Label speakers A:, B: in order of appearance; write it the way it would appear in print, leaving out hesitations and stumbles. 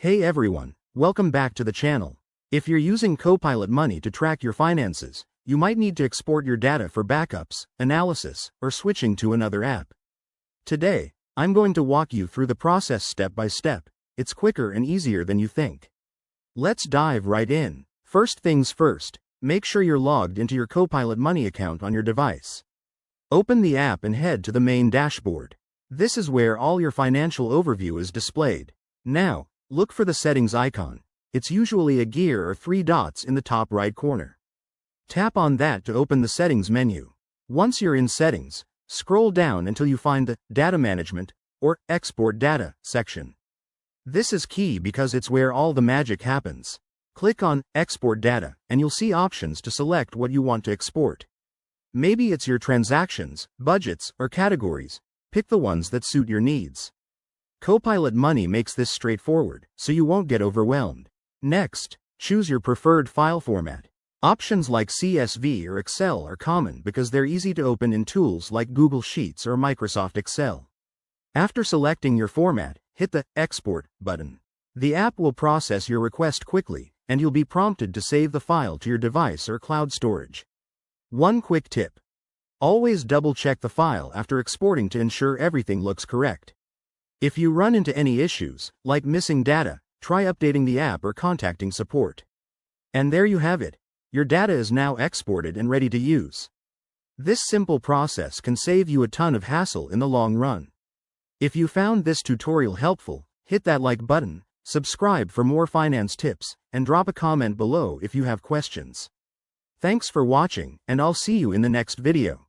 A: Hey everyone, welcome back to the channel. If you're using Copilot Money to track your finances, you might need to export your data for backups, analysis, or switching to another app. Today, I'm going to walk you through the process step by step. It's quicker and easier than you think. Let's dive right in. First things first, make sure you're logged into your Copilot Money account on your device. Open the app and head to the main dashboard. This is where all your financial overview is displayed. Now, look for the settings icon. It's usually a gear or 3 dots in the top right corner. Tap on that to open the settings menu. Once you're in settings, scroll down until you find the Data Management or Export Data section. This is key because it's where all the magic happens. Click on Export Data and you'll see options to select what you want to export. Maybe it's your transactions, budgets, or categories. Pick the ones that suit your needs. Copilot Money makes this straightforward, so you won't get overwhelmed. Next, choose your preferred file format. Options like CSV or Excel are common because they're easy to open in tools like Google Sheets or Microsoft Excel. After selecting your format, hit the Export button. The app will process your request quickly, and you'll be prompted to save the file to your device or cloud storage. One quick tip: always double-check the file after exporting to ensure everything looks correct. If you run into any issues, like missing data, try updating the app or contacting support. And there you have it. Your data is now exported and ready to use. This simple process can save you a ton of hassle in the long run. If you found this tutorial helpful, hit that like button, subscribe for more finance tips, and drop a comment below if you have questions. Thanks for watching, and I'll see you in the next video.